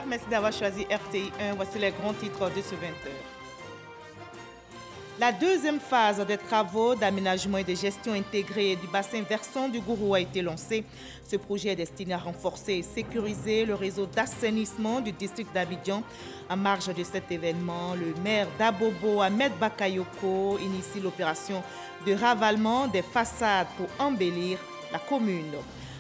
Bonsoir, merci d'avoir choisi RTI 1. Voici les grands titres de ce 20h. La deuxième phase des travaux d'aménagement et de gestion intégrée du bassin versant du Gourou a été lancée. Ce projet est destiné à renforcer et sécuriser le réseau d'assainissement du district d'Abidjan. En marge de cet événement, le maire d'Abobo, Ahmed Bakayoko, initie l'opération de ravalement des façades pour embellir la commune.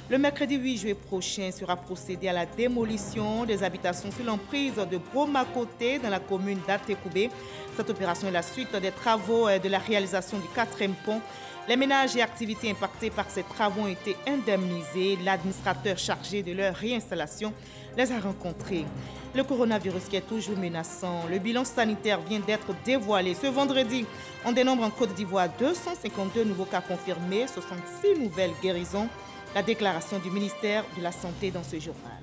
Le mercredi 8 juillet prochain sera procédé à la démolition des habitations sous l'emprise de Bromakoté dans la commune d'Atekoubé. Cette opération est la suite des travaux de la réalisation du 4e pont. Les ménages et activités impactés par ces travaux ont été indemnisés. L'administrateur chargé de leur réinstallation les a rencontrés. Le coronavirus qui est toujours menaçant. Le bilan sanitaire vient d'être dévoilé. Ce vendredi, on dénombre en Côte d'Ivoire 252 nouveaux cas confirmés, 66 nouvelles guérisons. La déclaration du ministère de la Santé dans ce journal.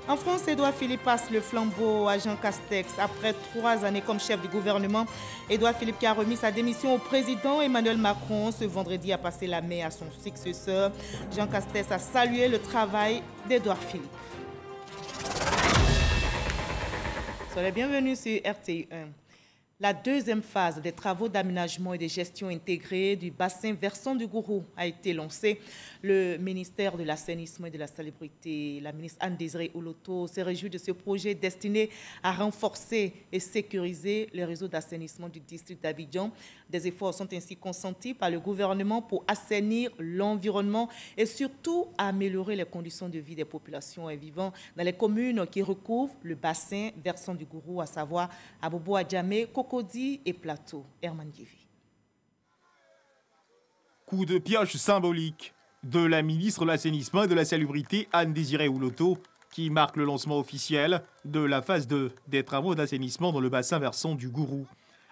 En France, Édouard Philippe passe le flambeau à Jean Castex. Après 3 années comme chef du gouvernement, Édouard Philippe qui a remis sa démission au président Emmanuel Macron ce vendredi a passé la main à son successeur. Jean Castex a salué le travail d'Édouard Philippe. Soyez bienvenus sur RTI 1. La deuxième phase des travaux d'aménagement et de gestion intégrée du bassin versant du Gourou a été lancée. Le ministère de l'Assainissement et de la Salubrité, la ministre Anne-Désirée Oloto, se réjouit de ce projet destiné à renforcer et sécuriser le réseau d'assainissement du district d'Abidjan. Des efforts sont ainsi consentis par le gouvernement pour assainir l'environnement et surtout améliorer les conditions de vie des populations vivant dans les communes qui recouvrent le bassin versant du Gourou, à savoir Abobo, Adjamé, Cocody et Plateau. Herman Givi. Coup de pioche symbolique de la ministre de l'Assainissement et de la Salubrité, Anne-Désirée Oloto, qui marque le lancement officiel de la phase 2 des travaux d'assainissement dans le bassin versant du Gourou.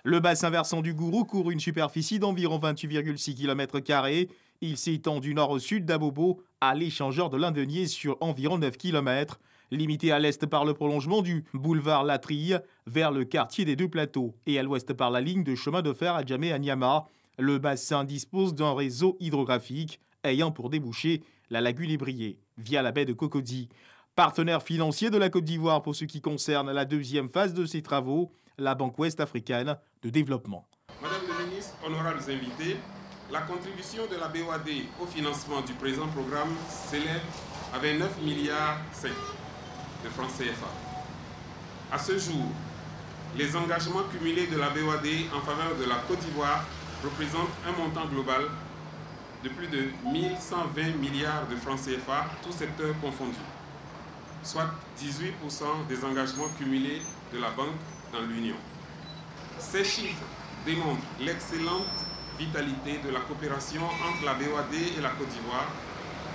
Le bassin versant du Gourou couvre une superficie d'environ 28,6 km². Il s'étend du nord au sud d'Abobo à l'échangeur de l'Indenier sur environ 9 km, limité à l'est par le prolongement du boulevard Latrille vers le quartier des Deux Plateaux et à l'ouest par la ligne de chemin de fer Adjamé à Niama. Le bassin dispose d'un réseau hydrographique ayant pour débouché la lagune Ébriée via la baie de Cocody. Partenaire financier de la Côte d'Ivoire pour ce qui concerne la deuxième phase de ces travaux, la Banque ouest africaine de développement. Madame la ministre, honorables invités, la contribution de la BOAD au financement du présent programme s'élève à 29 milliards de francs CFA. À ce jour, les engagements cumulés de la BOAD en faveur de la Côte d'Ivoire représentent un montant global de plus de 1120 milliards de francs CFA, tous secteurs confondus, soit 18% des engagements cumulés de la Banque dans l'Union. Ces chiffres démontrent l'excellente vitalité de la coopération entre la BOAD et la Côte d'Ivoire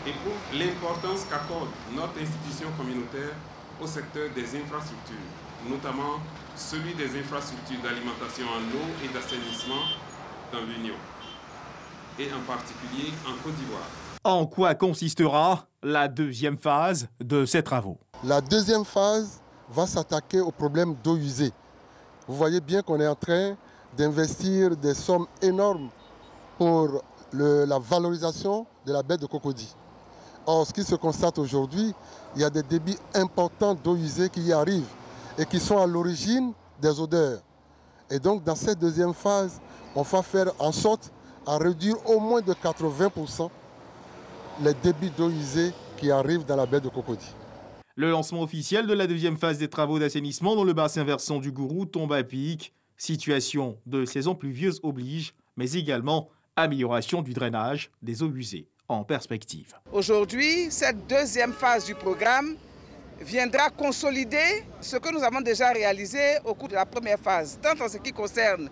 et prouvent l'importance qu'accorde notre institution communautaire au secteur des infrastructures, notamment celui des infrastructures d'alimentation en eau et d'assainissement dans l'Union, et en particulier en Côte d'Ivoire. En quoi consistera la deuxième phase de ces travaux? La deuxième phase va s'attaquer au problème d'eau usée. Vous voyez bien qu'on est en train d'investir des sommes énormes pour la valorisation de la baie de Cocody. Or, ce qui se constate aujourd'hui, il y a des débits importants d'eau usée qui y arrivent et qui sont à l'origine des odeurs. Et donc, dans cette deuxième phase, on va faire en sorte à réduire au moins de 80% les débits d'eau usée qui arrivent dans la baie de Cocody. Le lancement officiel de la deuxième phase des travaux d'assainissement dans le bassin versant du Gourou tombe à pic. Situation de saison pluvieuse oblige, mais également amélioration du drainage des eaux usées en perspective. Aujourd'hui, cette deuxième phase du programme viendra consolider ce que nous avons déjà réalisé au cours de la première phase, tant en ce qui concerne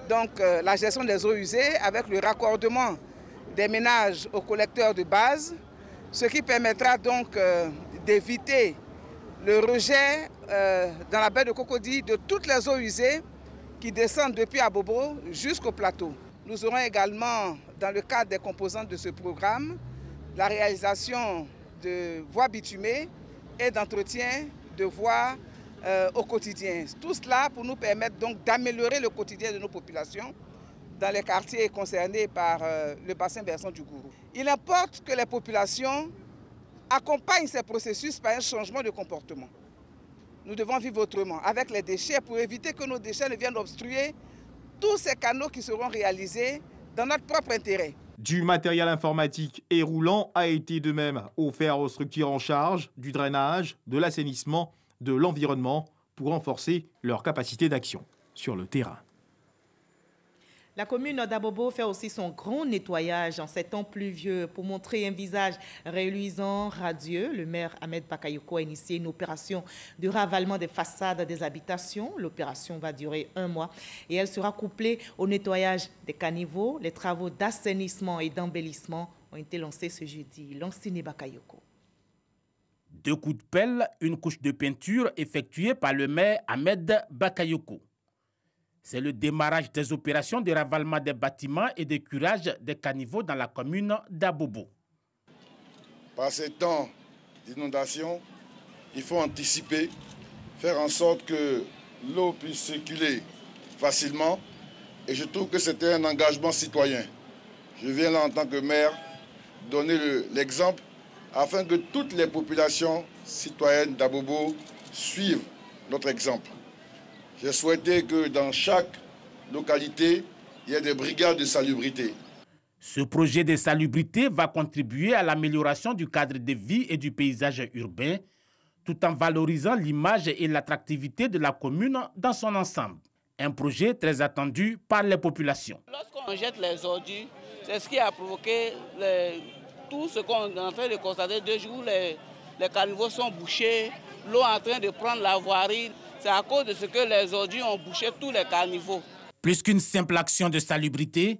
donc, la gestion des eaux usées avec le raccordement des ménages aux collecteurs de base, ce qui permettra donc d'éviter le rejet dans la baie de Cocody de toutes les eaux usées qui descendent depuis Abobo jusqu'au plateau. Nous aurons également, dans le cadre des composantes de ce programme, la réalisation de voies bitumées et d'entretien de voies au quotidien. Tout cela pour nous permettre donc d'améliorer le quotidien de nos populations, dans les quartiers concernés par le bassin versant du Gourou. Il importe que les populations accompagnent ces processus par un changement de comportement. Nous devons vivre autrement avec les déchets pour éviter que nos déchets ne viennent obstruer tous ces canaux qui seront réalisés dans notre propre intérêt. Du matériel informatique et roulant a été de même offert aux structures en charge du drainage, de l'assainissement, de l'environnement pour renforcer leur capacité d'action sur le terrain. La commune d'Abobo fait aussi son grand nettoyage en ces temps pluvieux pour montrer un visage reluisant, radieux. Le maire Ahmed Bakayoko a initié une opération de ravalement des façades des habitations. L'opération va durer 1 mois et elle sera couplée au nettoyage des caniveaux. Les travaux d'assainissement et d'embellissement ont été lancés ce jeudi. Lancine Bakayoko. 2 coups de pelle, une couche de peinture effectuée par le maire Ahmed Bakayoko. C'est le démarrage des opérations de ravalement des bâtiments et de curage des caniveaux dans la commune d'Abobo. Par ces temps d'inondation, il faut anticiper, faire en sorte que l'eau puisse circuler facilement. Et je trouve que c'était un engagement citoyen. Je viens là en tant que maire donner l'exemple afin que toutes les populations citoyennes d'Abobo suivent notre exemple. J'ai souhaité que dans chaque localité, il y ait des brigades de salubrité. Ce projet de salubrité va contribuer à l'amélioration du cadre de vie et du paysage urbain, tout en valorisant l'image et l'attractivité de la commune dans son ensemble. Un projet très attendu par les populations. Lorsqu'on jette les ordures, c'est ce qui a provoqué tout ce qu'on est en train de constater 2 jours. Les caniveaux sont bouchés, l'eau est en train de prendre la voirie. C'est à cause de ce que les ordures ont bouché tous les caniveaux. Plus qu'une simple action de salubrité,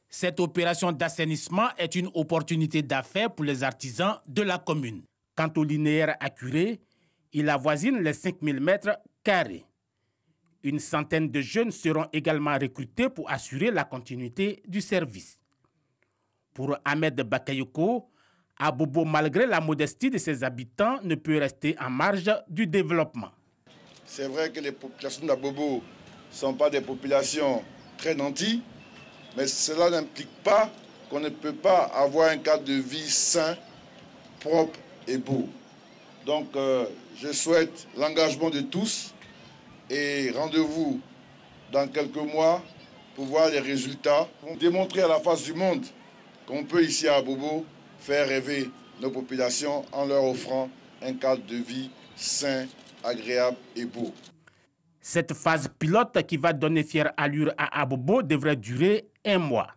cette opération d'assainissement est une opportunité d'affaires pour les artisans de la commune. Quant au linéaire accuré, il avoisine les 5000 mètres carrés. Une centaine de jeunes seront également recrutés pour assurer la continuité du service. Pour Ahmed Bakayoko, Abobo, malgré la modestie de ses habitants, ne peut rester en marge du développement. C'est vrai que les populations d'Abobo ne sont pas des populations très nanties, mais cela n'implique pas qu'on ne peut pas avoir un cadre de vie sain, propre et beau. Donc je souhaite l'engagement de tous et rendez-vous dans quelques mois pour voir les résultats, pour démontrer à la face du monde qu'on peut ici à Abobo faire rêver nos populations en leur offrant un cadre de vie sain, agréable et beau. Cette phase pilote qui va donner fière allure à Abobo devrait durer 1 mois.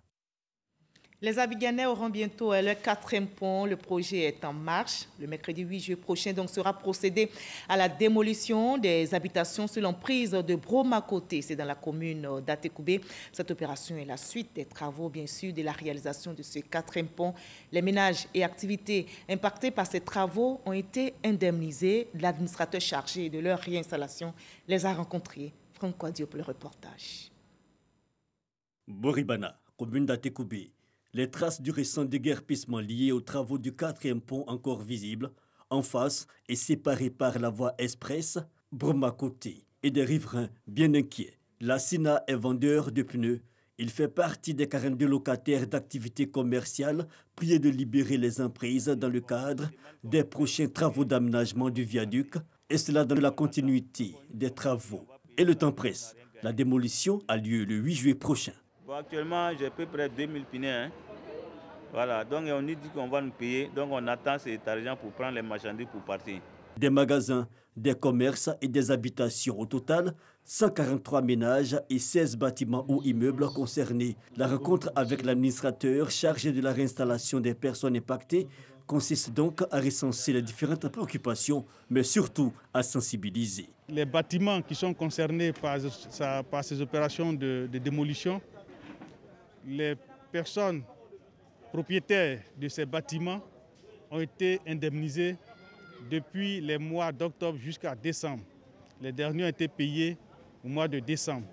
Les Abidjanais auront bientôt leur 4e pont. Le projet est en marche. Le mercredi 8 juillet prochain donc sera procédé à la démolition des habitations sur l'emprise de Broma-Côté. C'est dans la commune d'Atekoubé. Cette opération est la suite des travaux, bien sûr, de la réalisation de ce 4e pont. Les ménages et activités impactés par ces travaux ont été indemnisés. L'administrateur chargé de leur réinstallation les a rencontrés. Franck Quadio pour le reportage. Boribana, commune d'Atekoubé. Les traces du récent déguerpissement liées aux travaux du 4e pont encore visibles, en face et séparés par la voie express, Broma-Côté, et des riverains bien inquiets. Lassina est vendeur de pneus. Il fait partie des 42 locataires d'activités commerciales priés de libérer les emprises dans le cadre des prochains travaux d'aménagement du viaduc, et cela dans la continuité des travaux. Et le temps presse. La démolition a lieu le 8 juillet prochain. Bon, actuellement, j'ai à peu près 2000 pneus. Hein. Voilà, donc on nous dit qu'on va nous payer, donc on attend cet argent pour prendre les marchandises pour partir. Des magasins, des commerces et des habitations. Au total, 143 ménages et 16 bâtiments ou immeubles concernés. La rencontre avec l'administrateur chargé de la réinstallation des personnes impactées consiste donc à recenser les différentes préoccupations, mais surtout à sensibiliser. Les bâtiments qui sont concernés par ces opérations de démolition, les personnes propriétaires de ces bâtiments ont été indemnisés depuis les mois d'octobre jusqu'à décembre. Les derniers ont été payés au mois de décembre.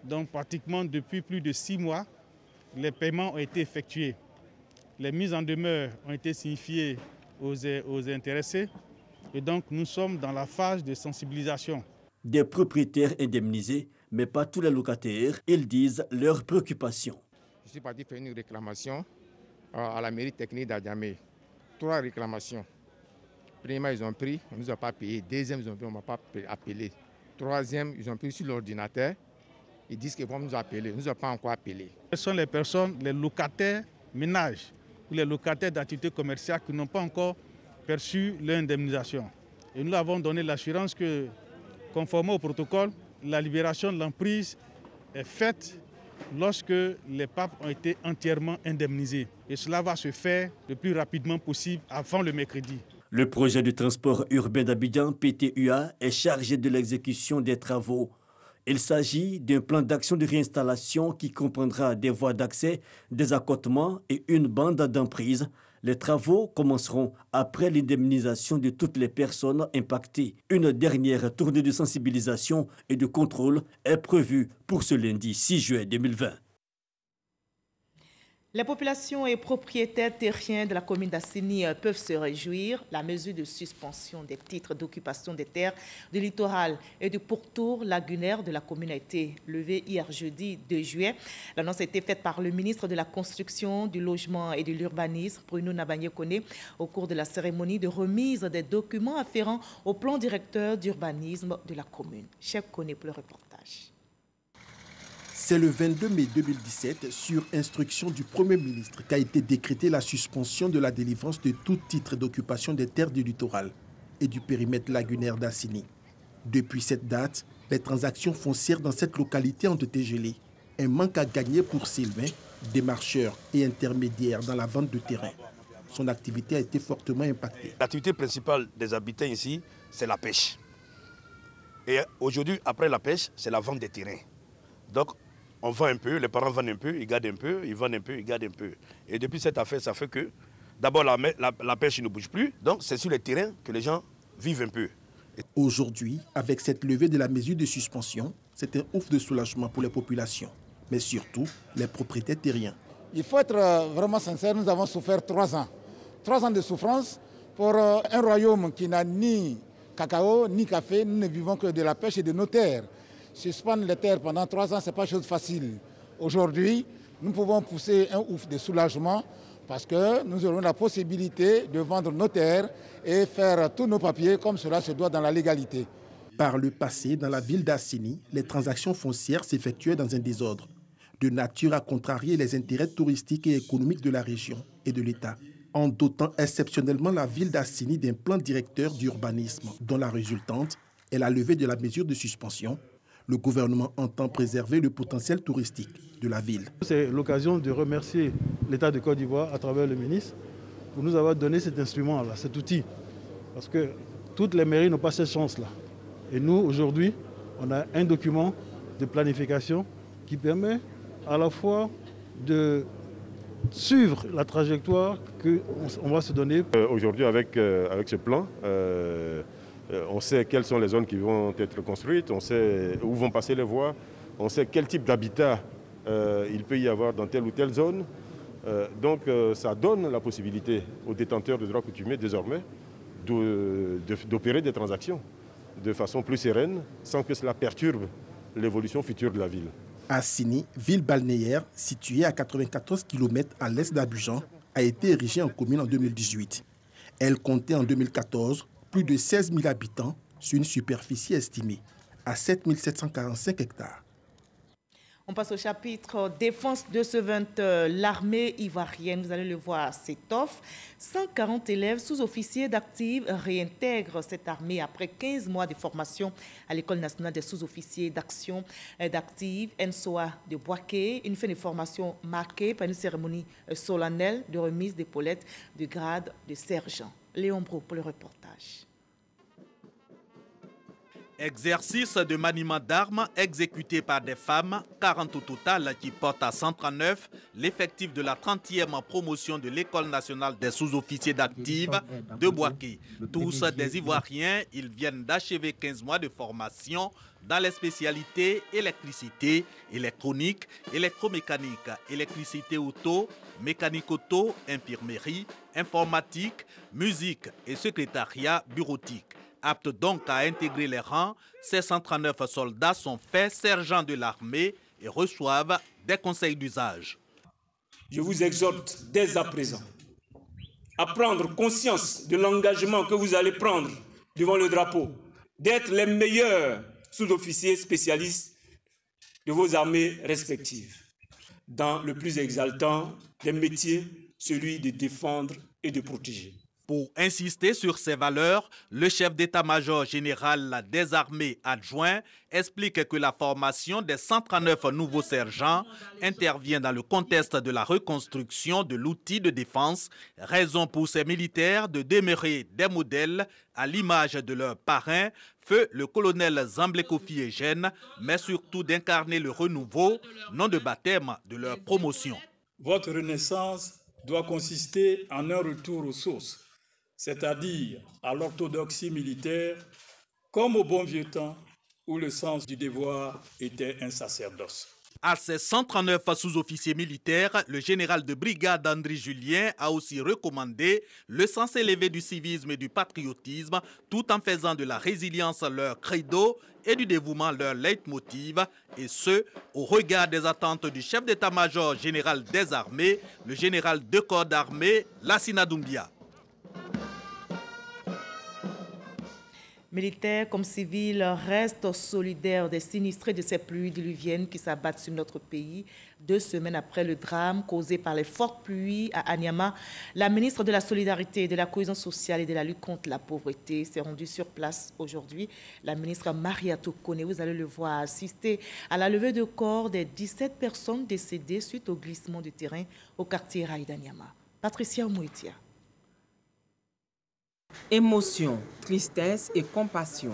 Donc pratiquement depuis plus de 6 mois, les paiements ont été effectués. Les mises en demeure ont été signifiées aux intéressés et donc nous sommes dans la phase de sensibilisation. Des propriétaires indemnisés, mais pas tous les locataires. Ils disent leurs préoccupations. Je suis parti faire une réclamation à la mairie technique d'Adjamé. 3 réclamations. Premièrement, ils ont pris, on ne nous a pas payé. Deuxième, ils ont pris, on ne m'a pas appelé. Troisième, ils ont pris sur l'ordinateur. Ils disent qu'ils vont nous appeler. Ils ne nous ont pas encore appelé. Ce sont les personnes, les locataires ménages ou les locataires d'activités commerciales qui n'ont pas encore perçu leur indemnisation. Et nous avons donné l'assurance que, conformément au protocole, la libération de l'emprise est faite lorsque les papes ont été entièrement indemnisés. Et cela va se faire le plus rapidement possible avant le mercredi. Le projet de transport urbain d'Abidjan, PTUA, est chargé de l'exécution des travaux. Il s'agit d'un plan d'action de réinstallation qui comprendra des voies d'accès, des accotements et une bande d'emprise. Les travaux commenceront après l'indemnisation de toutes les personnes impactées. Une dernière tournée de sensibilisation et de contrôle est prévue pour ce lundi 6 juin 2020. Les populations et propriétaires terriens de la commune d'Assini peuvent se réjouir. La mesure de suspension des titres d'occupation des terres du littoral et du pourtour lagunaire de la commune a été levée hier jeudi 2 juillet. L'annonce a été faite par le ministre de la Construction, du Logement et de l'Urbanisme, Bruno Nabanye-Koné, au cours de la cérémonie de remise des documents afférents au plan directeur d'urbanisme de la commune. Chef Koné pour le reportage. C'est le 22 mai 2017, sur instruction du Premier ministre, qu'a été décrétée la suspension de la délivrance de tout titre d'occupation des terres du littoral et du périmètre lagunaire d'Assini. Depuis cette date, les transactions foncières dans cette localité ont été gelées. Un manque à gagner pour Sylvain, démarcheur et intermédiaire dans la vente de terrain. Son activité a été fortement impactée. L'activité principale des habitants ici, c'est la pêche. Et aujourd'hui, après la pêche, c'est la vente des terrains. Donc, on vend un peu, les parents vendent un peu, ils gardent un peu, ils vendent un peu, ils gardent un peu. Et depuis cette affaire, ça fait que, d'abord, la pêche ne bouge plus. Donc, c'est sur les terrains que les gens vivent un peu. Aujourd'hui, avec cette levée de la mesure de suspension, c'est un ouf de soulagement pour les populations, mais surtout les propriétaires terriens. Il faut être vraiment sincère, nous avons souffert 3 ans. 3 ans de souffrance pour un royaume qui n'a ni cacao, ni café. Nous ne vivons que de la pêche et de nos terres. Suspendre les terres pendant 3 ans, ce n'est pas chose facile. Aujourd'hui, nous pouvons pousser un ouf de soulagement parce que nous aurons la possibilité de vendre nos terres et faire tous nos papiers comme cela se doit dans la légalité. Par le passé, dans la ville d'Assini, les transactions foncières s'effectuaient dans un désordre, de nature à contrarier les intérêts touristiques et économiques de la région et de l'État, en dotant exceptionnellement la ville d'Assini d'un plan directeur d'urbanisme, dont la résultante est la levée de la mesure de suspension. Le gouvernement entend préserver le potentiel touristique de la ville. C'est l'occasion de remercier l'État de Côte d'Ivoire à travers le ministre pour nous avoir donné cet instrument-là, cet outil. Parce que toutes les mairies n'ont pas cette chance-là. Et nous, aujourd'hui, on a un document de planification qui permet à la fois de suivre la trajectoire qu'on va se donner. Aujourd'hui, avec ce plan, on sait quelles sont les zones qui vont être construites, on sait où vont passer les voies, on sait quel type d'habitat il peut y avoir dans telle ou telle zone. Donc ça donne la possibilité aux détenteurs de droits coutumiers désormais d'opérer des transactions de façon plus sereine sans que cela perturbe l'évolution future de la ville. Assini, ville balnéaire située à 94 km à l'est d'Abidjan, a été érigée en commune en 2018. Elle comptait en 2014 plus de 16 000 habitants sur une superficie estimée à 7 745 hectares. On passe au chapitre défense de ce 20. L'armée ivoirienne, vous allez le voir, s'étoffe. 140 élèves sous-officiers d'active réintègrent cette armée après 15 mois de formation à l'École nationale des sous-officiers d'action d'active, NSOA de Boaké. Une fin de formation marquée par une cérémonie solennelle de remise d'épaulettes de grade de sergent. Léon Bro pour le reportage. Exercice de maniement d'armes exécuté par des femmes, 40 au total, qui portent à 139 l'effectif de la 30e promotion de l'École nationale des sous-officiers d'active de Boaké. Tous des Ivoiriens, ils viennent d'achever 15 mois de formation dans les spécialités électricité, électronique, électromécanique, électricité auto, mécanique auto, infirmerie, informatique, musique et secrétariat bureautique. Aptes donc à intégrer les rangs, ces 139 soldats sont faits sergents de l'armée et reçoivent des conseils d'usage. Je vous exhorte dès à présent à prendre conscience de l'engagement que vous allez prendre devant le drapeau, d'être les meilleurs sous-officiers spécialistes de vos armées respectives, dans le plus exaltant des métiers, celui de défendre et de protéger. Pour insister sur ces valeurs, le chef d'état-major général des armées adjoint explique que la formation des 139 nouveaux sergents intervient dans le contexte de la reconstruction de l'outil de défense, raison pour ces militaires de demeurer des modèles à l'image de leur parrain, feu le colonel Zamblé Kofi Eugène, mais surtout d'incarner le renouveau, nom de baptême de leur promotion. Votre renaissance doit consister en un retour aux sources, c'est-à-dire à l'orthodoxie militaire, comme au bon vieux temps où le sens du devoir était un sacerdoce. À ces 139 sous-officiers militaires, le général de brigade André Julien a aussi recommandé le sens élevé du civisme et du patriotisme, tout en faisant de la résilience leur credo et du dévouement leur leitmotiv, et ce, au regard des attentes du chef d'état-major général des armées, le général de corps d'armée, Lassina Doumbia. Militaires comme civils restent solidaires des sinistrés de ces pluies diluviennes qui s'abattent sur notre pays. 2 semaines après le drame causé par les fortes pluies à Anyama, la ministre de la Solidarité, de la Cohésion sociale et de la lutte contre la pauvreté s'est rendue sur place aujourd'hui. La ministre Mariatou Kone, vous allez le voir, assister à la levée de corps des 17 personnes décédées suite au glissement du terrain au quartier Raï d'Anyama. Patricia Mouitia. Émotion, tristesse et compassion.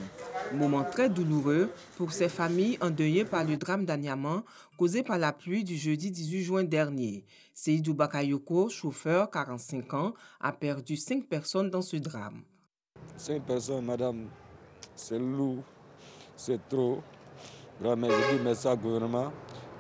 Moment très douloureux pour ces familles endeuillées par le drame d'Anyama causé par la pluie du jeudi 18 juin dernier. Seydou Bakayoko, chauffeur, 45 ans, a perdu 5 personnes dans ce drame. 5 personnes, madame, c'est lourd, c'est trop. Vraiment, je dis merci au gouvernement.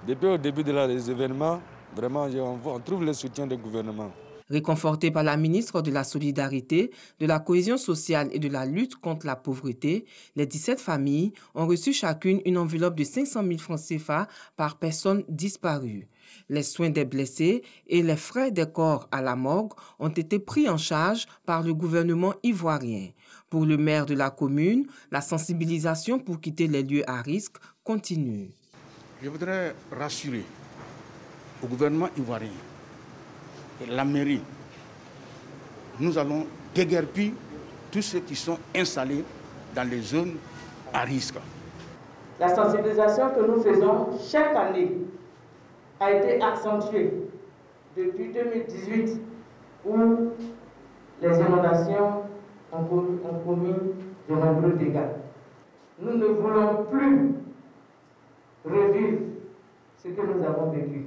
Depuis le début des événements, vraiment, on trouve le soutien du gouvernement. Réconfortés par la ministre de la Solidarité, de la Cohésion sociale et de la lutte contre la pauvreté, les 17 familles ont reçu chacune une enveloppe de 500 000 francs CFA par personne disparue. Les soins des blessés et les frais des corps à la morgue ont été pris en charge par le gouvernement ivoirien. Pour le maire de la commune, la sensibilisation pour quitter les lieux à risque continue. Je voudrais rassurer au gouvernement ivoirien, la mairie, nous allons déguerpir tous ceux qui sont installés dans les zones à risque. La sensibilisation que nous faisons chaque année a été accentuée depuis 2018 où les inondations ont commis de nombreux dégâts. Nous ne voulons plus revivre ce que nous avons vécu.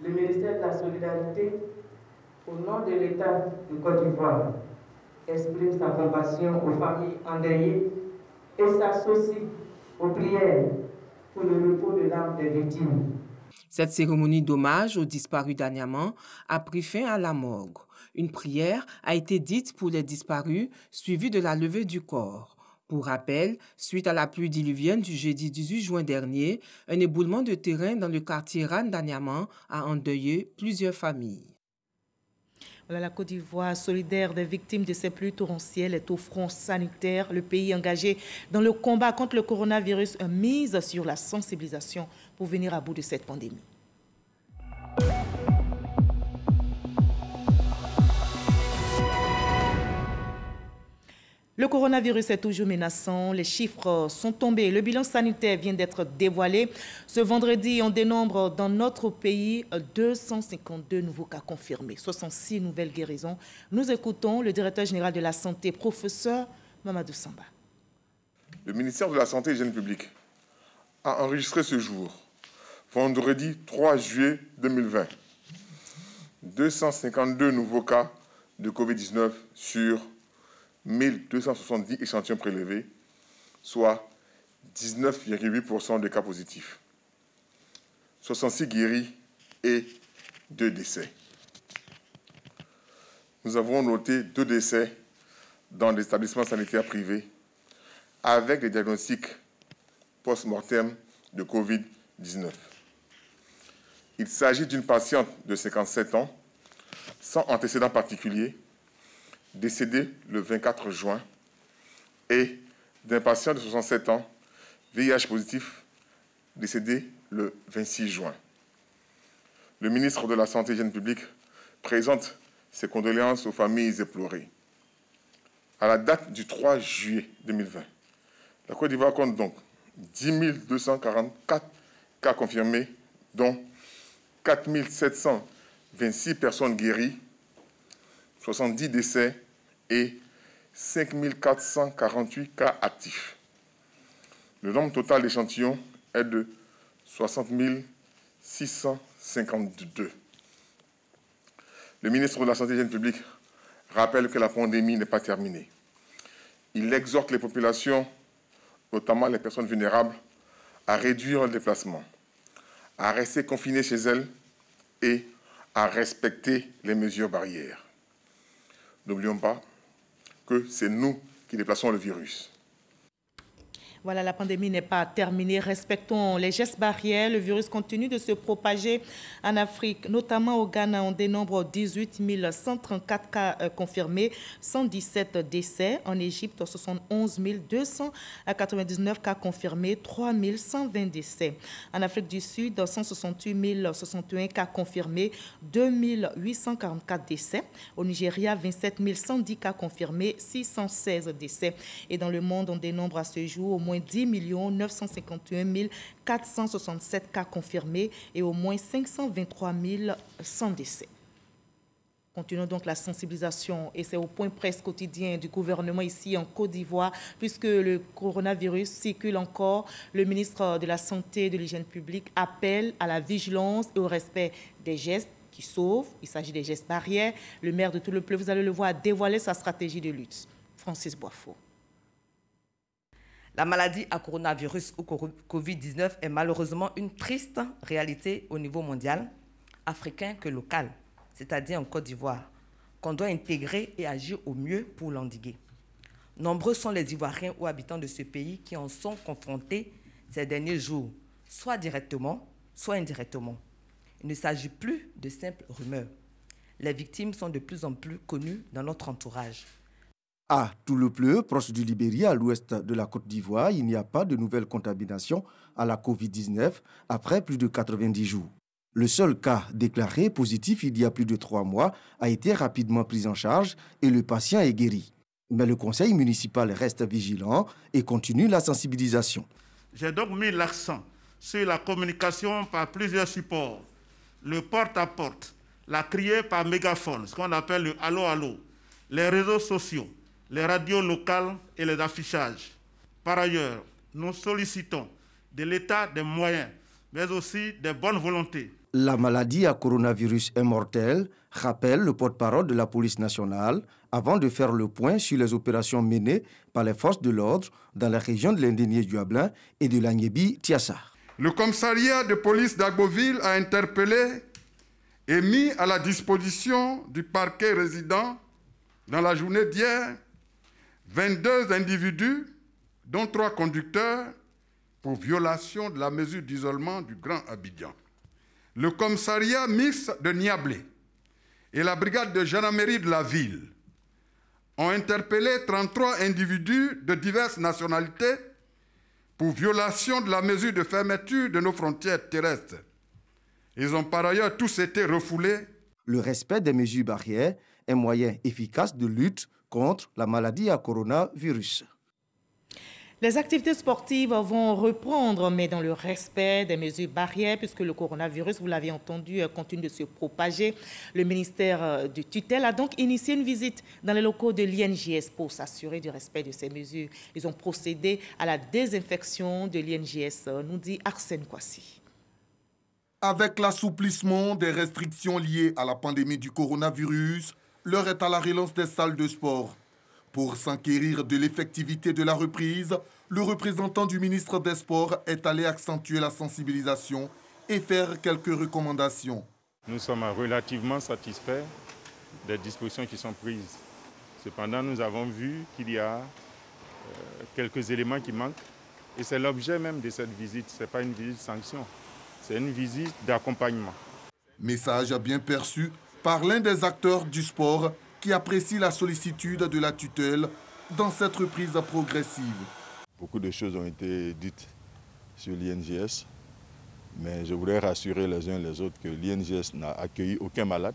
Le ministère de la Solidarité, au nom de l'État de Côte d'Ivoire, exprime sa compassion aux familles endeuillées et s'associe aux prières pour le repos de l'âme des victimes. Cette cérémonie d'hommage aux disparus d'Anyama a pris fin à la morgue. Une prière a été dite pour les disparus, suivie de la levée du corps. Pour rappel, suite à la pluie diluvienne du jeudi 18 juin dernier, un éboulement de terrain dans le quartier Ran d'Anyama a endeuillé plusieurs familles. Voilà, la Côte d'Ivoire, solidaire des victimes de ces pluies torrentielles, est au front sanitaire. Le pays engagé dans le combat contre le coronavirus mise sur la sensibilisation pour venir à bout de cette pandémie. Le coronavirus est toujours menaçant, les chiffres sont tombés, le bilan sanitaire vient d'être dévoilé. Ce vendredi, on dénombre dans notre pays 252 nouveaux cas confirmés, 66 nouvelles guérisons. Nous écoutons le directeur général de la santé, professeur Mamadou Samba. Le ministère de la Santé et de l'Hygiène publique a enregistré ce jour, vendredi 3 juillet 2020, 252 nouveaux cas de Covid-19 sur 1270 échantillons prélevés, soit 19,8% des cas positifs. 66 guéris et 2 décès. Nous avons noté 2 décès dans des établissements sanitaires privés avec les diagnostics post-mortem de Covid-19. Il s'agit d'une patiente de 57 ans, sans antécédent particulier, décédée le 24 juin, et d'un patient de 67 ans, VIH positif, décédé le 26 juin. Le ministre de la Santé et de l'Hygiène publique présente ses condoléances aux familles éplorées. À la date du 3 juillet 2020, la Côte d'Ivoire compte donc 10 244 cas confirmés, dont 4 726 personnes guéries, 70 décès et 5 448 cas actifs. Le nombre total d'échantillons est de 60 652. Le ministre de la Santé et de l'Hygiène publique rappelle que la pandémie n'est pas terminée. Il exhorte les populations, notamment les personnes vulnérables, à réduire le déplacement, à rester confinées chez elles et à respecter les mesures barrières. N'oublions pas que c'est nous qui déplaçons le virus. Voilà, la pandémie n'est pas terminée. Respectons les gestes barrières. Le virus continue de se propager en Afrique, notamment au Ghana. On dénombre 18 134 cas confirmés, 117 décès. En Égypte, 71 299 cas confirmés, 3 120 décès. En Afrique du Sud, 168 061 cas confirmés, 2 844 décès. Au Nigeria, 27 110 cas confirmés, 616 décès. Et dans le monde, on dénombre à ce jour au moins 10 951 467 cas confirmés et au moins 523 100 décès. Continuons donc la sensibilisation et c'est au point presse quotidien du gouvernement ici en Côte d'Ivoire puisque le coronavirus circule encore. Le ministre de la Santé et de l'Hygiène publique appelle à la vigilance et au respect des gestes qui sauvent. Il s'agit des gestes barrières. Le maire de Touloupleu, vous allez le voir, a dévoilé sa stratégie de lutte. Francis Boifo. La maladie à coronavirus ou Covid-19 est malheureusement une triste réalité au niveau mondial, africain que local, c'est-à-dire en Côte d'Ivoire, qu'on doit intégrer et agir au mieux pour l'endiguer. Nombreux sont les Ivoiriens ou habitants de ce pays qui en sont confrontés ces derniers jours, soit directement, soit indirectement. Il ne s'agit plus de simples rumeurs. Les victimes sont de plus en plus connues dans notre entourage. À Touloupleu, proche du Libéria, à l'ouest de la Côte d'Ivoire, il n'y a pas de nouvelles contaminations à la Covid-19 après plus de 90 jours. Le seul cas déclaré positif il y a plus de 3 mois a été rapidement pris en charge et le patient est guéri. Mais le conseil municipal reste vigilant et continue la sensibilisation. J'ai donc mis l'accent sur la communication par plusieurs supports, le porte-à-porte, la criée par mégaphone, ce qu'on appelle le allô-allô, les réseaux sociaux, les radios locales et les affichages. Par ailleurs, nous sollicitons de l'État des moyens, mais aussi des bonnes volontés. La maladie à coronavirus est mortelle, rappelle le porte-parole de la police nationale, avant de faire le point sur les opérations menées par les forces de l'ordre dans la région de l'Indénié-du-Ablin et de l'Agnébi-Tiassa. Le commissariat de police d'Agboville a interpellé et mis à la disposition du parquet résident dans la journée d'hier 22 individus, dont 3 conducteurs, pour violation de la mesure d'isolement du Grand Abidjan. Le commissariat mixte de Niablé et la brigade de gendarmerie de la ville ont interpellé 33 individus de diverses nationalités pour violation de la mesure de fermeture de nos frontières terrestres. Ils ont par ailleurs tous été refoulés. Le respect des mesures barrières est un moyen efficace de lutte contre la maladie à coronavirus. Les activités sportives vont reprendre, mais dans le respect des mesures barrières, puisque le coronavirus, vous l'avez entendu, continue de se propager. Le ministère de tutelle a donc initié une visite dans les locaux de l'INJS pour s'assurer du respect de ces mesures. Ils ont procédé à la désinfection de l'INJS, nous dit Arsène Kwasi. Avec l'assouplissement des restrictions liées à la pandémie du coronavirus, l'heure est à la relance des salles de sport. Pour s'enquérir de l'effectivité de la reprise, le représentant du ministre des Sports est allé accentuer la sensibilisation et faire quelques recommandations. Nous sommes relativement satisfaits des dispositions qui sont prises. Cependant, nous avons vu qu'il y a quelques éléments qui manquent. Et c'est l'objet même de cette visite. Ce n'est pas une visite sanction, c'est une visite d'accompagnement. Message bien perçu par l'un des acteurs du sport qui apprécie la sollicitude de la tutelle dans cette reprise progressive. Beaucoup de choses ont été dites sur l'INJS, mais je voudrais rassurer les uns et les autres que l'INJS n'a accueilli aucun malade.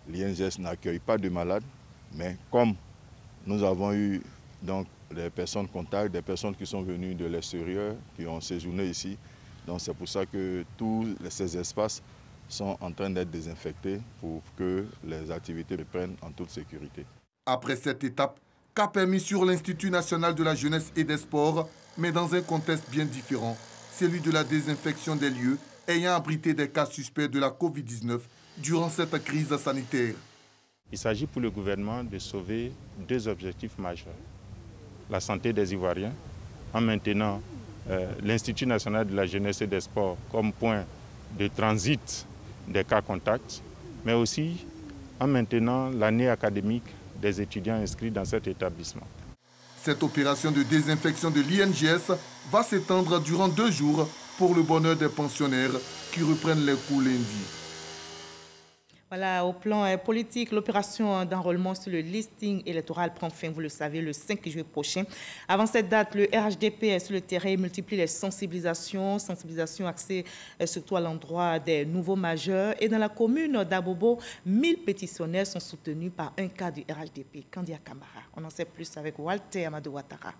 L'INJS n'accueille pas de malades, mais comme nous avons eu donc des personnes contacts, des personnes qui sont venues de l'extérieur, qui ont séjourné ici, donc c'est pour ça que tous ces espaces sont en train d'être désinfectés pour que les activités reprennent en toute sécurité. Après cette étape, cap est mis sur l'Institut national de la jeunesse et des sports, mais dans un contexte bien différent, celui de la désinfection des lieux ayant abrité des cas suspects de la Covid-19 durant cette crise sanitaire. Il s'agit pour le gouvernement de sauver deux objectifs majeurs. La santé des Ivoiriens, en maintenant l'Institut national de la jeunesse et des sports comme point de transit des cas contacts, mais aussi en maintenant l'année académique des étudiants inscrits dans cet établissement. Cette opération de désinfection de l'INJS va s'étendre durant 2 jours pour le bonheur des pensionnaires qui reprennent les cours lundi. Voilà, au plan politique, l'opération d'enrôlement sur le listing électoral prend fin, vous le savez, le 5 juillet prochain. Avant cette date, le RHDP sur le terrain multiplie les sensibilisations axées surtout à l'endroit des nouveaux majeurs. Et dans la commune d'Abobo, 1000 pétitionnaires sont soutenus par un cas du RHDP, Kandia Camara. On en sait plus avec Walter Amadou Ouattara.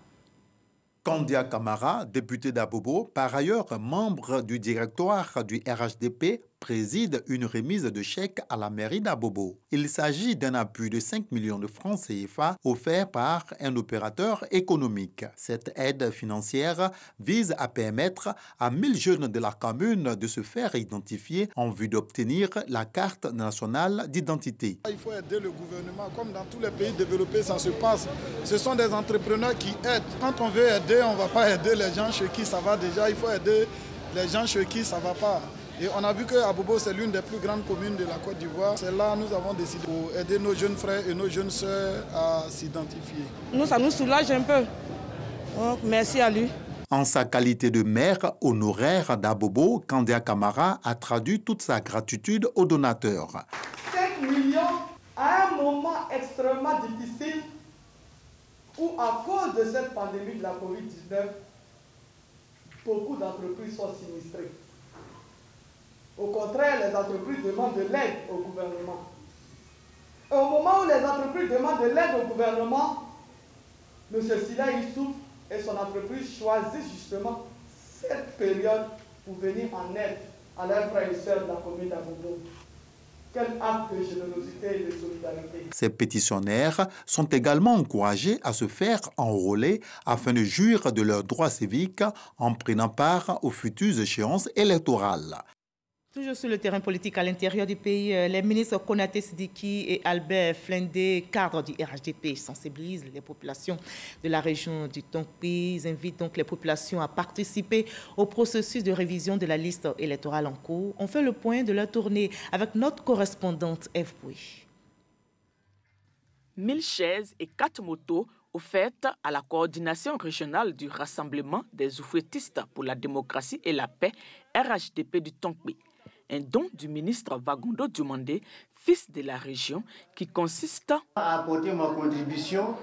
Kandia Camara, député d'Abobo, par ailleurs membre du directoire du RHDP, préside une remise de chèques à la mairie d'Abobo. Il s'agit d'un appui de 5 millions de francs CFA offert par un opérateur économique. Cette aide financière vise à permettre à 1000 jeunes de la commune de se faire identifier en vue d'obtenir la carte nationale d'identité. Il faut aider le gouvernement, comme dans tous les pays développés, ça se passe. Ce sont des entrepreneurs qui aident. Quand on veut aider, on ne va pas aider les gens chez qui ça va déjà, il faut aider les gens chez qui ça ne va pas. Et on a vu que Abobo, c'est l'une des plus grandes communes de la Côte d'Ivoire. C'est là que nous avons décidé pour aider nos jeunes frères et nos jeunes sœurs à s'identifier. Nous, ça nous soulage un peu. Donc, merci à lui. En sa qualité de maire honoraire d'Abobo, Kandia Camara a traduit toute sa gratitude aux donateurs. 5 millions à un moment extrêmement difficile où, à cause de cette pandémie de la Covid-19, beaucoup d'entreprises sont sinistrées. Au contraire, les entreprises demandent de l'aide au gouvernement. Et au moment où les entreprises demandent de l'aide au gouvernement, M. Silla souffre et son entreprise choisit justement cette période pour venir en aide à leurs frères et sœurs de la commune d'Abobo. Quel acte de générosité et de solidarité. Ces pétitionnaires sont également encouragés à se faire enrôler afin de jouir de leurs droits civiques en prenant part aux futures échéances électorales. Toujours sur le terrain politique à l'intérieur du pays, les ministres Konaté Sidiki et Albert Flendé, cadres du RHDP, sensibilisent les populations de la région du Tonkpi. Ils invitent donc les populations à participer au processus de révision de la liste électorale en cours. On fait le point de leur tournée avec notre correspondante Eve Bouy. 1000 chaises et 4 motos offertes à la coordination régionale du Rassemblement des oufouettistes pour la démocratie et la paix, RHDP du Tonkpi. Un don du ministre Vagondo Diomandé, fils de la région, qui consiste à apporter ma contribution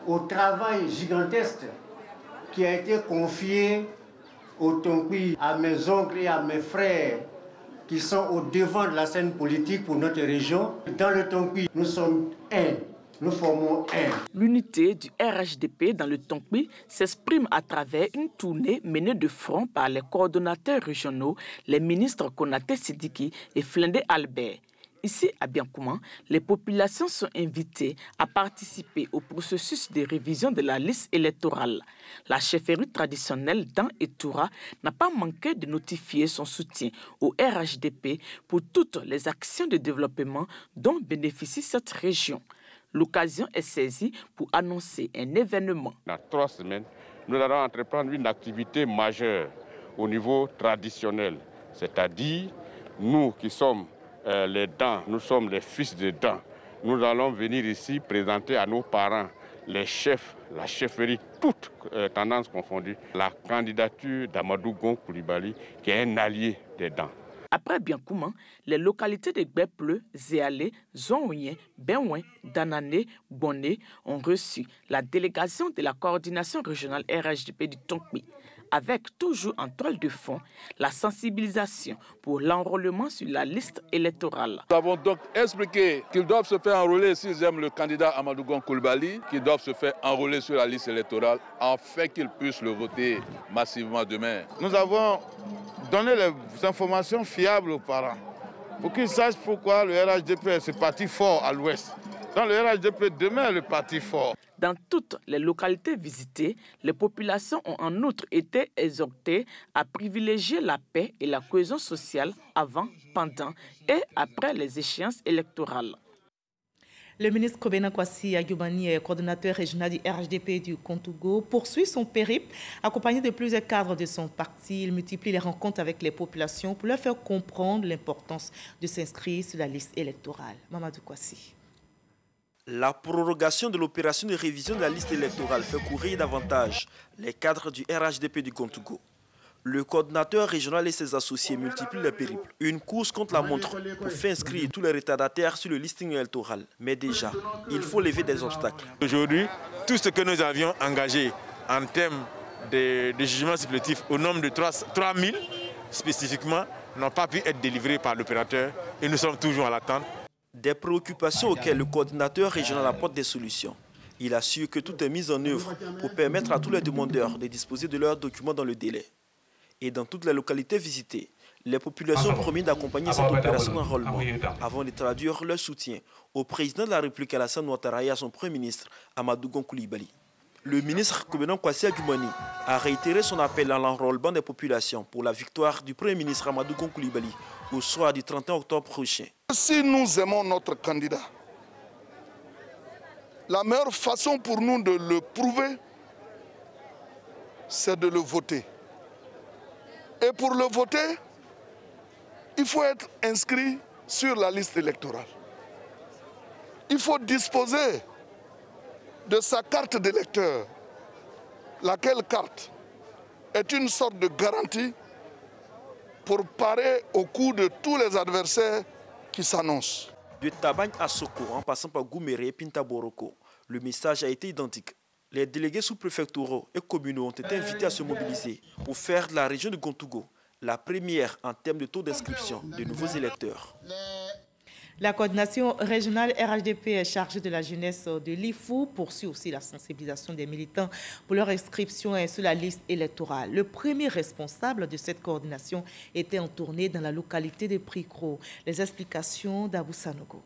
au travail gigantesque qui a été confié au Tonkpi, à mes oncles et à mes frères qui sont au devant de la scène politique pour notre région. Dans le Tonkpi, nous sommes un. Nous formons un. L'unité du RHDP dans le Tonkpi s'exprime à travers une tournée menée de front par les coordonnateurs régionaux, les ministres Konaté Sidiki et Flendé Albert. Ici, à Biancouma, les populations sont invitées à participer au processus de révision de la liste électorale. La chefferie traditionnelle d'An et Toura n'a pas manqué de notifier son soutien au RHDP pour toutes les actions de développement dont bénéficie cette région. L'occasion est saisie pour annoncer un événement. Dans 3 semaines, nous allons entreprendre une activité majeure au niveau traditionnel. C'est-à-dire, nous qui sommes les dents, nous sommes les fils des dents. Nous allons venir ici présenter à nos parents les chefs, la chefferie, toutes tendances confondues, la candidature d'Amadou Gon Coulibaly, qui est un allié des dents. Après Biancouma, les localités de Gbepleu, Zéalé, Zonouyen, Benouin, Danané, Bonné ont reçu la délégation de la coordination régionale RHDP du Tonkmi, avec toujours en toile de fond la sensibilisation pour l'enrôlement sur la liste électorale. Nous avons donc expliqué qu'ils doivent se faire enrôler s'ils aiment le candidat Amadou Gon Coulibaly, qu'ils doivent se faire enrôler sur la liste électorale afin qu'ils puissent le voter massivement demain. Nous avons donné les informations fiables aux parents pour qu'ils sachent pourquoi le RHDP est ce parti fort à l'ouest. Dans le RHDP demain est le parti fort. Dans toutes les localités visitées, les populations ont en outre été exhortées à privilégier la paix et la cohésion sociale avant, pendant et après les échéances électorales. Le ministre Kobena Kwasi Agyubani, coordonnateur régional du RHDP du Kontougo, poursuit son périple. Accompagné de plusieurs cadres de son parti, il multiplie les rencontres avec les populations pour leur faire comprendre l'importance de s'inscrire sur la liste électorale. Mamadou Kwasi. La prorogation de l'opération de révision de la liste électorale fait courir davantage les cadres du RHDP du Kontougo. Le coordinateur régional et ses associés multiplient les périples. Une course contre la montre pour faire inscrire tous les retardataires sur le listing électoral. Mais déjà, il faut lever des obstacles. Aujourd'hui, tout ce que nous avions engagé en termes de jugement supplétif au nombre de 3000 spécifiquement n'ont pas pu être délivrés par l'opérateur et nous sommes toujours à l'attente. Des préoccupations auxquelles le coordinateur régional apporte des solutions. Il assure que tout est mis en œuvre pour permettre à tous les demandeurs de disposer de leurs documents dans le délai. Et dans toutes les localités visitées, les populations promettent d'accompagner cette opération d'enrôlement avant de traduire leur soutien au président de la République Alassane Ouattara et à son Premier ministre Amadou Gon Coulibaly. Le ministre Kobena Kwasi Agyubani a réitéré son appel à l'enrôlement des populations pour la victoire du Premier ministre Amadou Gon Coulibaly au soir du 31 octobre prochain. Si nous aimons notre candidat, la meilleure façon pour nous de le prouver, c'est de le voter. Et pour le voter, il faut être inscrit sur la liste électorale. Il faut disposer de sa carte d'électeur, laquelle carte est une sorte de garantie pour parer au coup de tous les adversaires qui s'annoncent. De Tabagne à Soko, en passant par Gouméré et Pintaboroko, le message a été identique. Les délégués sous-préfectoraux et communaux ont été invités à se mobiliser pour faire de la région de Kontougo la première en termes de taux d'inscription de nouveaux électeurs. La coordination régionale RHDP chargée de la jeunesse de l'IFU poursuit aussi la sensibilisation des militants pour leur inscription sur la liste électorale. Le premier responsable de cette coordination était en tournée dans la localité de Pricro. Les explications d'Abou Sanogo.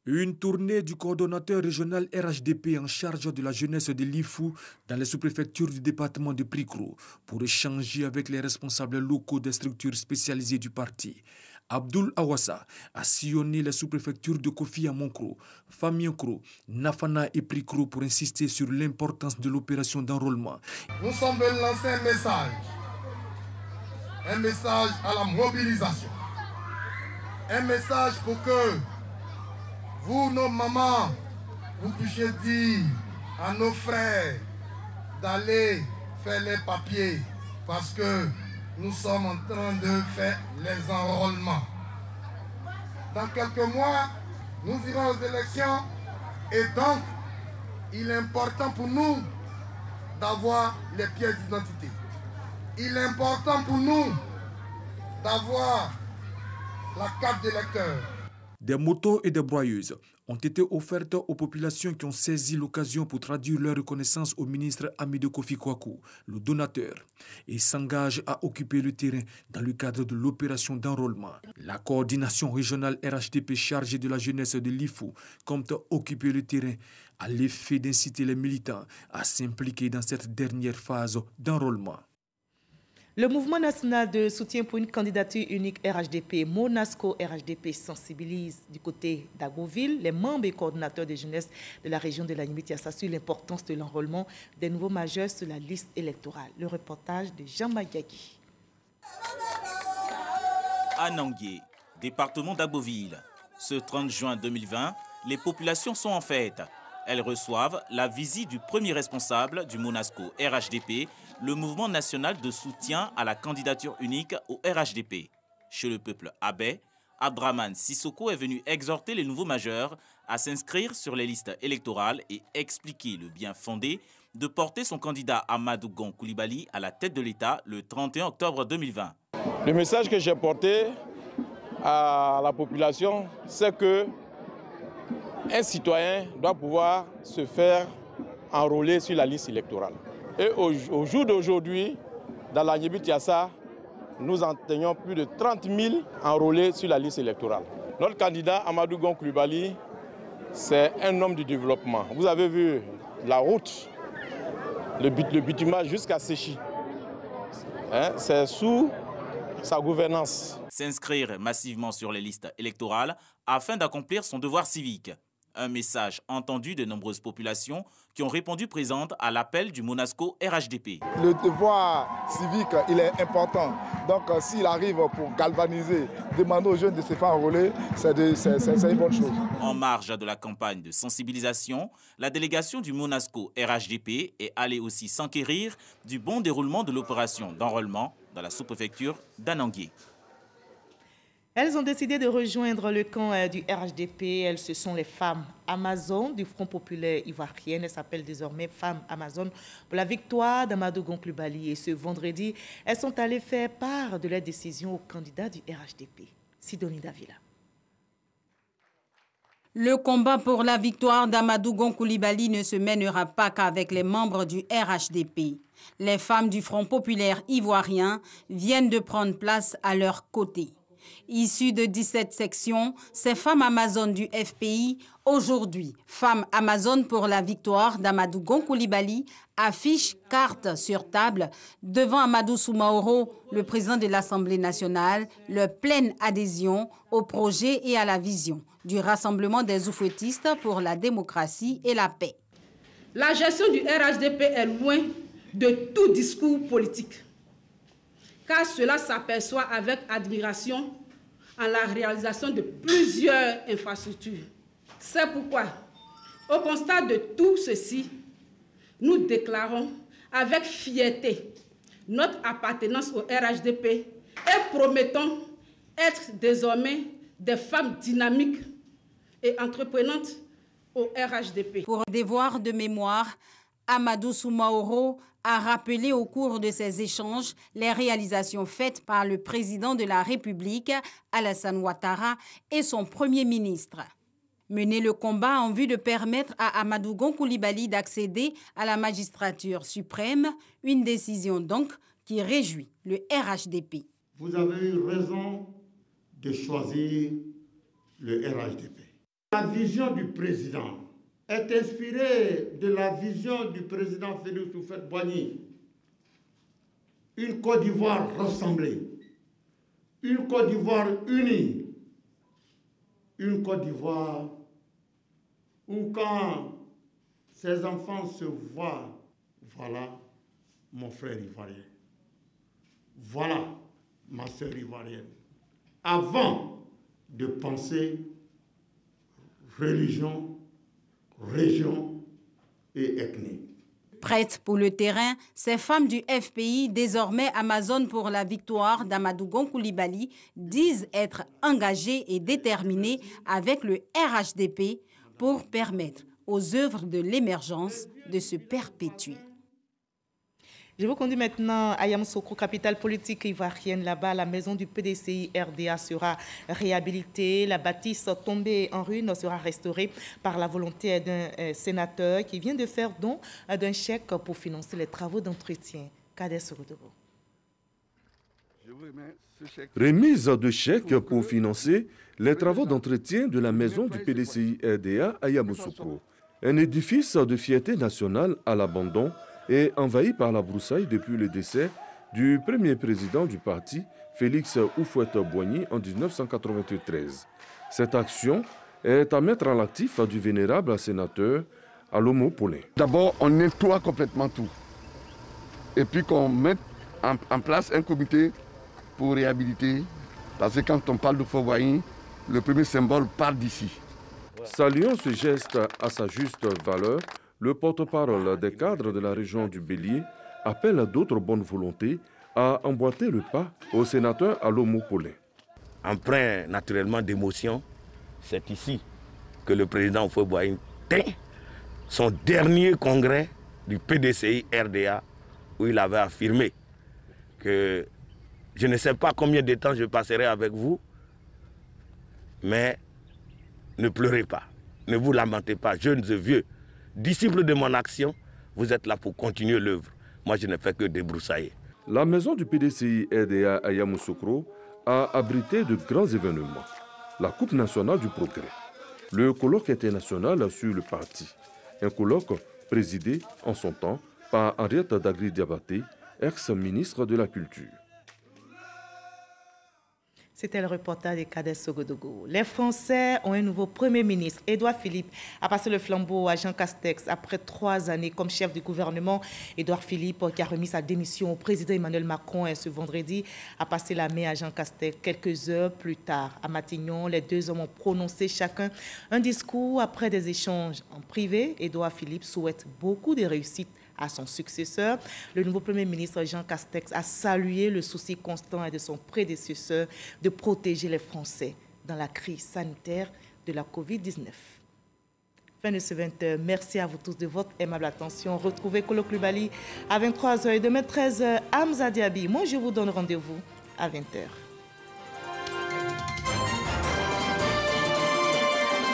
Une tournée du coordonnateur régional RHDP en charge de la jeunesse de l'IFU dans les sous-préfectures du département de Pricro pour échanger avec les responsables locaux des structures spécialisées du parti. Abdoul Awassa a sillonné les sous-préfectures de Kofi à Monkro, Famiankro, Nafana et Pricro pour insister sur l'importance de l'opération d'enrôlement. Nous sommes venus lancer un message à la mobilisation, un message pour que vous, nos mamans, vous puissiez dire à nos frères d'aller faire les papiers parce que nous sommes en train de faire les enrôlements. Dans quelques mois, nous irons aux élections et donc il est important pour nous d'avoir les pièces d'identité. Il est important pour nous d'avoir la carte d'électeur. Des motos et des broyeuses ont été offertes aux populations qui ont saisi l'occasion pour traduire leur reconnaissance au ministre Hamidou Kofi Kwaku, le donateur, et s'engagent à occuper le terrain dans le cadre de l'opération d'enrôlement. La coordination régionale RHDP chargée de la jeunesse de l'IFU compte occuper le terrain à l'effet d'inciter les militants à s'impliquer dans cette dernière phase d'enrôlement. Le mouvement national de soutien pour une candidature unique RHDP, Monasco RHDP, sensibilise du côté d'Agboville les membres et coordinateurs de jeunesse de la région de la Nimitiassa sur l'importance de l'enrôlement des nouveaux majeurs sur la liste électorale. Le reportage de Jean Magagui. À Nangué, département d'Agboville, ce 30 juin 2020, les populations sont en fête. Elles reçoivent la visite du premier responsable du Monasco RHDP, le mouvement national de soutien à la candidature unique au RHDP. Chez le peuple abé, Abdraman Sissoko est venu exhorter les nouveaux majeurs à s'inscrire sur les listes électorales et expliquer le bien fondé de porter son candidat Amadou Gon Coulibaly à la tête de l'État le 31 octobre 2020. Le message que j'ai porté à la population, c'est que un citoyen doit pouvoir se faire enrôler sur la liste électorale. Et au jour d'aujourd'hui, dans la Niébi-Tiassa, nous atteignons plus de 30 000 enrôlés sur la liste électorale. Notre candidat Amadou Gon Coulibaly, c'est un homme du développement. Vous avez vu la route, le bitumage jusqu'à Séchi. C'est sous sa gouvernance. S'inscrire massivement sur les listes électorales afin d'accomplir son devoir civique. Un message entendu de nombreuses populations qui ont répondu présentes à l'appel du Monasco RHDP. Le devoir civique, il est important. Donc s'il arrive pour galvaniser, demander aux jeunes de se faire enrôler, c'est une bonne chose. En marge de la campagne de sensibilisation, la délégation du Monasco RHDP est allée aussi s'enquérir du bon déroulement de l'opération d'enrôlement dans la sous-préfecture d'Anangué. Elles ont décidé de rejoindre le camp du RHDP. Ce sont les femmes Amazon du Front populaire ivoirien. Elles s'appellent désormais Femmes Amazon pour la victoire d'Amadou Gon Coulibaly. Et ce vendredi, elles sont allées faire part de leur décision au candidat du RHDP, Sidonie Davila. Le combat pour la victoire d'Amadou Gon Coulibaly ne se mènera pas qu'avec les membres du RHDP. Les femmes du Front populaire ivoirien viennent de prendre place à leur côté. Issues de 17 sections, ces femmes Amazones du FPI, aujourd'hui, Femmes Amazones pour la victoire d'Amadou Gon Coulibaly, affichent carte sur table devant Amadou Soumaoro, le président de l'Assemblée nationale, leur pleine adhésion au projet et à la vision du Rassemblement des oufouettistes pour la démocratie et la paix. La gestion du RHDP est loin de tout discours politique, car cela s'aperçoit avec admiration en la réalisation de plusieurs infrastructures. C'est pourquoi, au constat de tout ceci, nous déclarons avec fierté notre appartenance au RHDP et promettons être désormais des femmes dynamiques et entreprenantes au RHDP. Pour devoir de mémoire, Amadou Soumaoro a rappelé au cours de ces échanges les réalisations faites par le président de la République, Alassane Ouattara, et son premier ministre. Mener le combat en vue de permettre à Amadou Gon Coulibaly d'accéder à la magistrature suprême, une décision donc qui réjouit le RHDP. Vous avez eu raison de choisir le RHDP. La vision du président est inspirée de la vision du président Félix Houphouët-Boigny. Une Côte d'Ivoire rassemblée, une Côte d'Ivoire unie, une Côte d'Ivoire où quand ses enfants se voient, voilà mon frère ivoirien, voilà ma sœur ivoirienne, avant de penser religion, région et ethnie. Prêtes pour le terrain, ces femmes du FPI, désormais Amazon pour la victoire d'Amadou Gon Coulibaly, disent être engagées et déterminées avec le RHDP pour permettre aux œuvres de l'émergence de se perpétuer. Je vous conduis maintenant à Yamoussoukro, capitale politique ivoirienne. Là-bas, la maison du PDCI RDA sera réhabilitée. La bâtisse tombée en ruine sera restaurée par la volonté d'un sénateur qui vient de faire don d'un chèque pour financer les travaux d'entretien. Kader Souroudobo. Remise de chèques pour financer les travaux d'entretien de la maison du PDCI RDA à Yamoussoukro. Un édifice de fierté nationale à l'abandon et envahi par la broussaille depuis le décès du premier président du parti, Félix Houphouët-Boigny, en 1993. Cette action est à mettre à l'actif du vénérable sénateur Alomo Paulin. D'abord, on nettoie complètement tout. Et puis qu'on mette en place un comité pour réhabiliter. Parce que quand on parle de Houphouët-Boigny, le premier symbole part d'ici. Saluant ce geste à sa juste valeur, le porte-parole des cadres de la région du Bélier appelle d'autres bonnes volontés à emboîter le pas au sénateur Alomo Paulin. Empreint naturellement d'émotion, c'est ici que le président Houphouët-Boigny tient son dernier congrès du PDCI RDA, où il avait affirmé que je ne sais pas combien de temps je passerai avec vous, mais ne pleurez pas, ne vous lamentez pas, jeunes et vieux, disciples de mon action, vous êtes là pour continuer l'œuvre. Moi, je ne fais que débroussailler. La maison du PDCI RDA à Yamoussoukro a abrité de grands événements. La Coupe nationale du progrès, le colloque international sur le parti, un colloque présidé en son temps par Henriette Dagri Diabaté, ex-ministre de la Culture. C'était le reportage de Kader Sogodougou. Les Français ont un nouveau Premier ministre. Édouard Philippe a passé le flambeau à Jean Castex après 3 années comme chef du gouvernement. Édouard Philippe, qui a remis sa démission au président Emmanuel Macron ce vendredi, a passé la main à Jean Castex quelques heures plus tard. À Matignon, les deux hommes ont prononcé chacun un discours après des échanges en privé. Édouard Philippe souhaite beaucoup de réussite à son successeur. Le nouveau Premier ministre Jean Castex a salué le souci constant de son prédécesseur de protéger les Français dans la crise sanitaire de la Covid-19. Fin de ce 20h. Merci à vous tous de votre aimable attention. Retrouvez Kolo Coulibaly à 23h et demain 13h, Hamza Diaby. Moi, je vous donne rendez-vous à 20h.